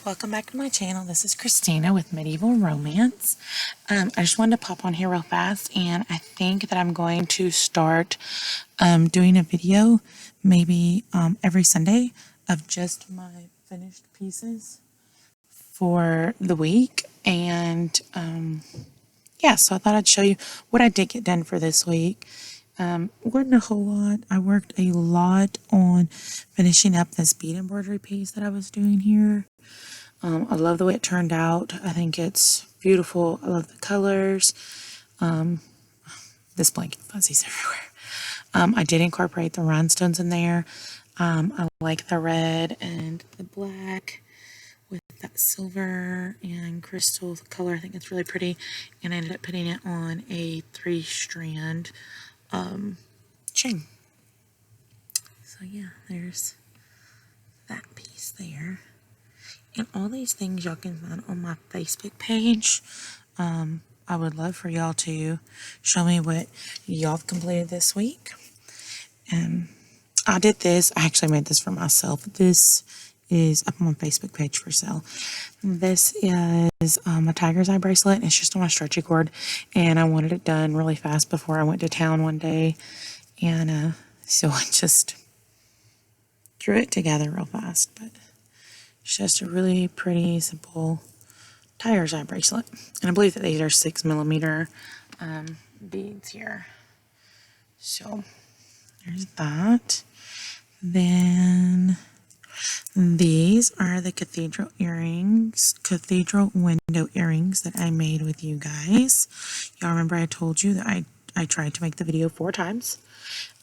welcome back to my channel. This is Christina with Medieval Romance. I just wanted to pop on here real fast, and I think that I'm going to start doing a video maybe every Sunday of just my finished pieces for the week. And yeah, so I thought I'd show you what I did get done for this week. Wasn't a whole lot. I worked a lot on finishing up this bead embroidery piece that I was doing here. I love the way it turned out. I think it's beautiful. I love the colors. This blanket fuzzies everywhere. I did incorporate the rhinestones in there. I like the red and the black with that silver and crystal color. I think it's really pretty. And I ended up putting it on a 3-strand chain. So yeah, there's that piece there. And all these things y'all can find on my Facebook page. I would love for y'all to show me what y'all have completed this week. I did this. I actually made this for myself. This is up on my Facebook page for sale. This is a tiger's eye bracelet, and it's just on my stretchy cord. And I wanted it done really fast before I went to town one day. And so I just threw it together real fast. But it's just a really pretty, simple tiger's eye bracelet. And I believe that these are 6mm beads here. So there's that. Then these are the cathedral window earrings that I made with you guys. Y'all remember I told you that I tried to make the video 4 times.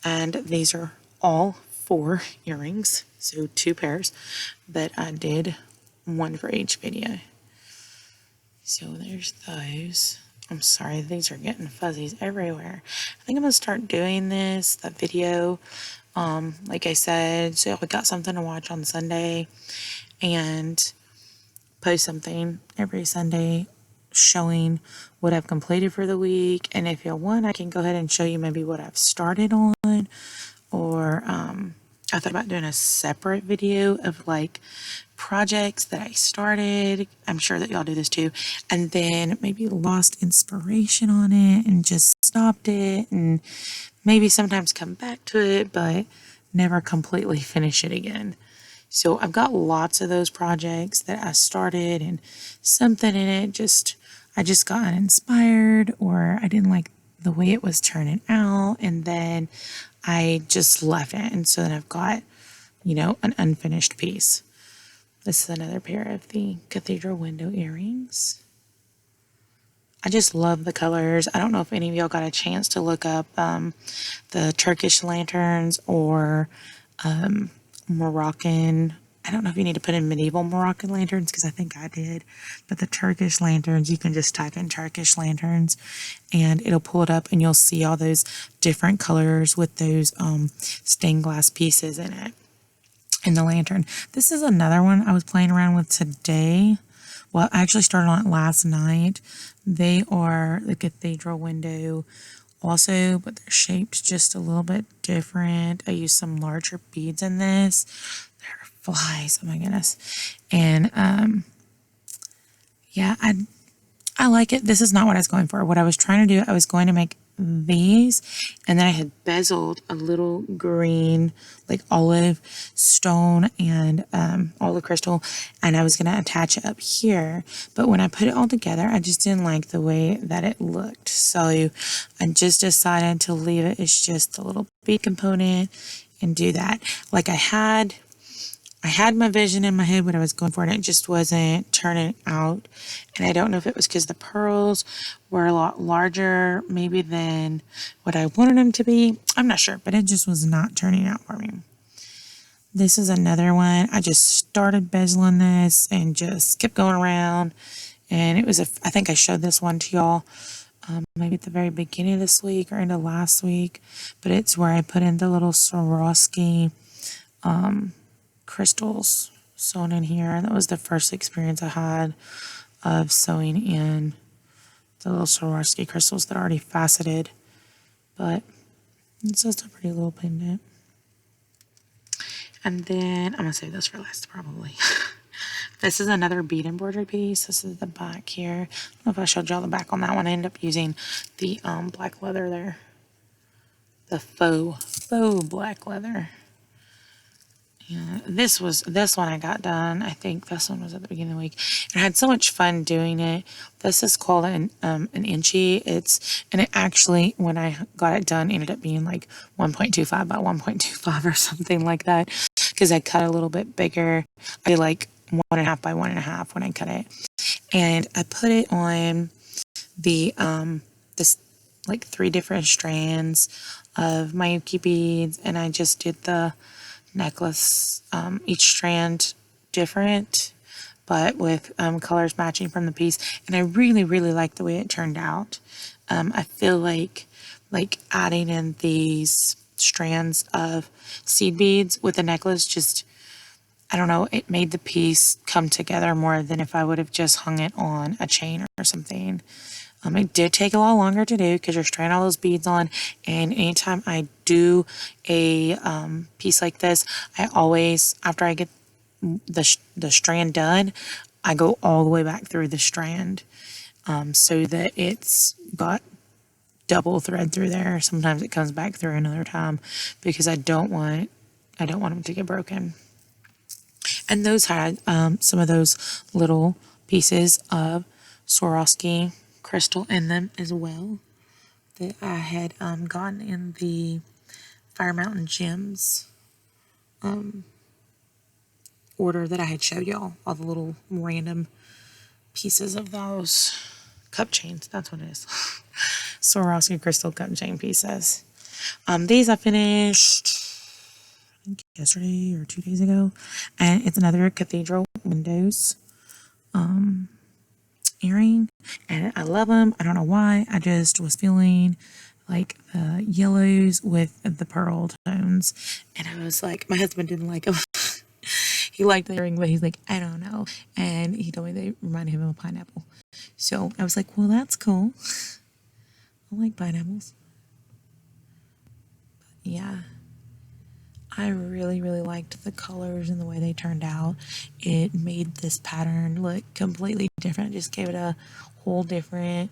And these are all 4 earrings, so 2 pairs, but I did 1 for each video. So there's those. I'm sorry, these are getting fuzzies everywhere. I think I'm gonna start doing this, that video, like I said, so I got something to watch on Sunday, and post something every Sunday showing what I've completed for the week. And if y'all want, I can go ahead and show you maybe what I've started on, or I thought about doing a separate video of like projects that I started. I'm sure that y'all do this too. And then maybe lost inspiration on it and just stopped it, and maybe sometimes come back to it, but never completely finish it again. So I've got lots of those projects that I started, and something in it I just got uninspired, or I didn't like the way it was turning out, and then I just left it. And so then I've got, an unfinished piece. This is another pair of the cathedral window earrings. I just love the colors. I don't know if any of y'all got a chance to look up the Turkish lanterns or Moroccan. I don't know if you need to put in medieval Moroccan lanterns, because I think I did. But the Turkish lanterns, you can just type in Turkish lanterns and it'll pull it up, and you'll see all those different colors with those stained glass pieces in it. In the lantern. This is another one I was playing around with today. Well, I actually started on it last night. They are the cathedral window also, but they're shaped just a little bit different. I used some larger beads in this. There are flies, oh my goodness. And yeah, I like it. This is not what I was going for. What I was trying to do, I was going to make these, and then I had bezeled a little green, like olive stone and olive crystal, and I was going to attach it up here. But when I put it all together, I just didn't like the way that it looked. So I just decided to leave it as just a little bead component and do that. Like I had my vision in my head, what I was going for, and it just wasn't turning out. And I don't know if it was because the pearls were a lot larger maybe than what I wanted them to be. I'm not sure, but it just was not turning out for me. This is another one. I just started bezeling this and just kept going around. And it was I think I showed this one to y'all maybe at the very beginning of this week or into last week. But it's where I put in the little Swarovski crystals sewn in here. That was the first experience I had of sewing in the little Swarovski crystals that are already faceted, but it's just a pretty little pendant. And then I'm gonna save this for last probably. This is another bead embroidery piece. This is the back here. I don't know if I showed y'all the back on that one. I ended up using the black leather there. The faux black leather. Yeah, this one I got done. I think this one was at the beginning of the week. And I had so much fun doing it. This is called an inchy. And it actually, when I got it done, ended up being like 1.25 by 1.25 or something like that. Because I cut a little bit bigger. I did like 1.5 by 1.5 when I cut it. And I put it on the this like 3 different strands of Miyuki beads, and I just did the necklace, each strand different, but with colors matching from the piece. And I really, really like the way it turned out. I feel like adding in these strands of seed beads with the necklace, just, I don't know, it made the piece come together more than if I would have just hung it on a chain or something. It did take a lot longer to do because you're straining all those beads on, and anytime I do a piece like this, I always, after I get the strand done, I go all the way back through the strand so that it's got double thread through there. Sometimes it comes back through another time because I don't want them to get broken. And those had some of those little pieces of Swarovski crystal in them as well that I had gotten in the Fire Mountain Gems order that I had showed y'all, all the little random pieces of those cup chains. That's what it is. Swarovski crystal cup chain pieces. These I finished, I think yesterday or 2 days ago, and it's another Cathedral Windows earring, and I love them. I don't know why. I just was feeling like the yellows with the pearl tones, and I was like, my husband didn't like them. He liked the earring, but he's like, I don't know, and he told me they reminded him of a pineapple. So I was like, well, that's cool. I like pineapples. But yeah, I really, really liked the colors and the way they turned out. It made this pattern look completely different. Just gave it a whole different,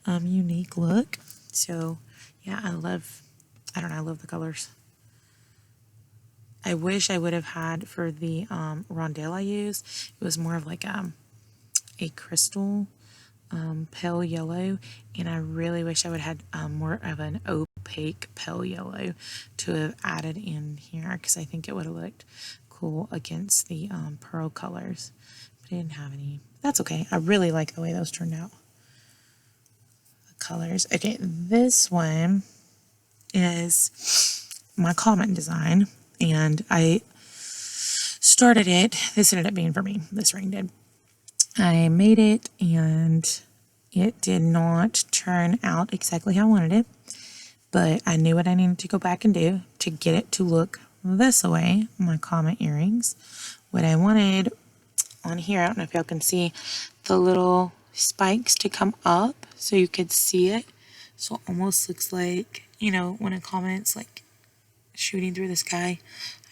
unique look. So, yeah, I love the colors. I wish I would have had for the rondelle I used. It was more of like a crystal pale yellow, and I really wish I would have had more of an opaque pale yellow to have added in here, because I think it would have looked cool against the pearl colors, but I didn't have any. That's okay. I really like the way those turned out. The colors. Okay, this one is my Comet design, and I started it. This ended up being for me. This ring did. I made it, and it did not turn out exactly how I wanted it, but I knew what I needed to go back and do to get it to look this way, my Comet earrings. What I wanted on here, I don't know if y'all can see the little spikes to come up so you could see it. So it almost looks like, when a comet's like shooting through the sky.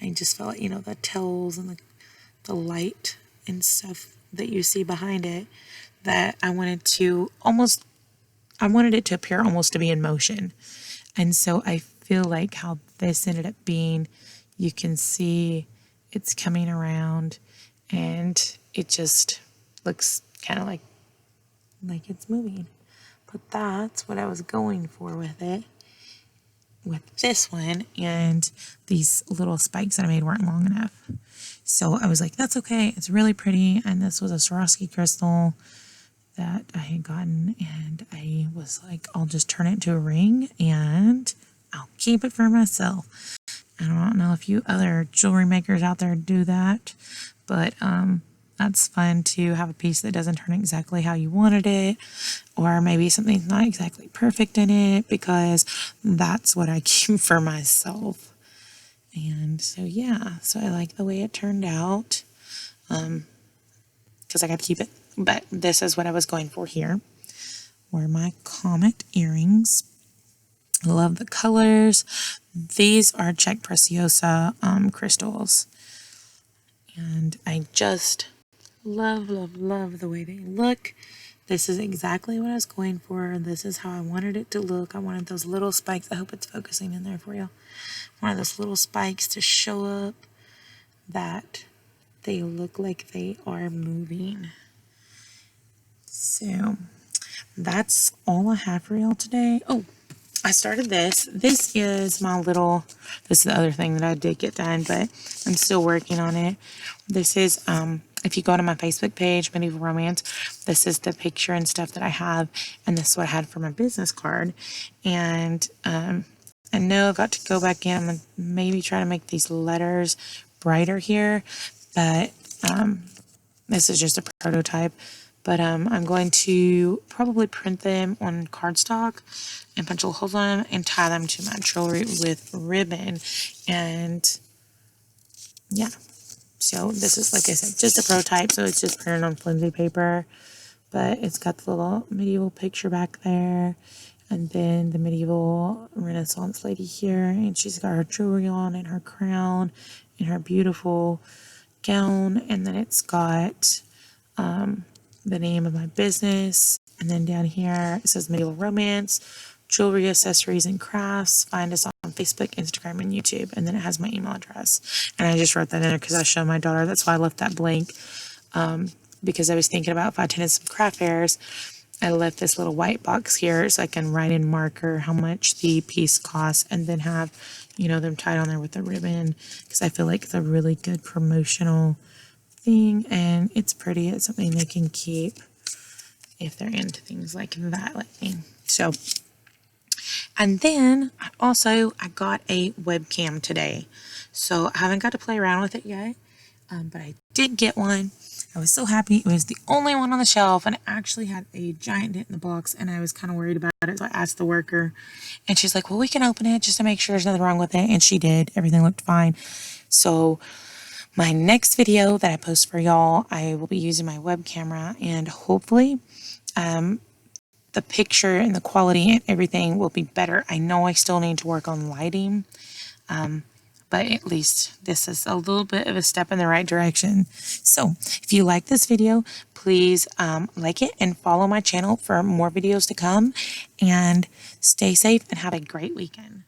I just felt like, the tails and the light and stuff that you see behind it, that I wanted it to appear almost to be in motion. And so I feel like how this ended up being, you can see it's coming around and it just looks kind of like it's moving. But that's what I was going for with it, with this one, and these little spikes that I made weren't long enough. So I was like, that's okay. It's really pretty. And this was a Swarovski crystal that I had gotten, and I was like, I'll just turn it into a ring and I'll keep it for myself. I don't know if you other jewelry makers out there do that, but that's fun to have a piece that doesn't turn exactly how you wanted it, or maybe something's not exactly perfect in it, because that's what I keep for myself. And so, yeah, so I like the way it turned out, because I got to keep it. But this is what I was going for here, were my Comet earrings. I love the colors. These are Czech Preciosa crystals. And I just Love, love, love the way they look. This is exactly what I was going for. This is how I wanted it to look. I wanted those little spikes. I hope it's focusing in there for you. One of those little spikes to show up that they look like they are moving. So that's all I have for y'all today. Oh, I started this. This is the other thing that I did get done, but I'm still working on it. This is, if you go to my Facebook page, Medieval Romance, this is the picture and stuff that I have, and this is what I had for my business card. And I know I've got to go back in. I'm going to maybe try to make these letters brighter here, but this is just a prototype. But I'm going to probably print them on cardstock and punch little holes on them and tie them to my jewelry with ribbon. And yeah, so this is, like I said, just a prototype. So it's just printed on flimsy paper, but it's got the little medieval picture back there. And then the medieval Renaissance lady here, and she's got her jewelry on and her crown and her beautiful gown. And then it's got the name of my business, and then down here it says Medieval Romance, Jewelry, Accessories, and Crafts. Find us on Facebook, Instagram, and YouTube. And then it has my email address, and I just wrote that in there because I showed my daughter. That's why I left that blank, because I was thinking about if I attended some craft fairs, I left this little white box here so I can write in marker how much the piece costs, and then have, them tied on there with a ribbon, because I feel like it's a really good promotional thing, and it's pretty. It's something they can keep if they're into things like that, like me. So, and then I got a webcam today, so I haven't got to play around with it yet, but I did get one. I was so happy. It was the only one on the shelf, and it actually had a giant dent in the box, and I was kind of worried about it. So I asked the worker, and she's like, well, we can open it just to make sure there's nothing wrong with it. And she did. Everything looked fine. So my next video that I post for y'all, I will be using my web camera, and hopefully the picture and the quality and everything will be better. I know I still need to work on lighting, but at least this is a little bit of a step in the right direction. So if you like this video, please like it and follow my channel for more videos to come, and stay safe and have a great weekend.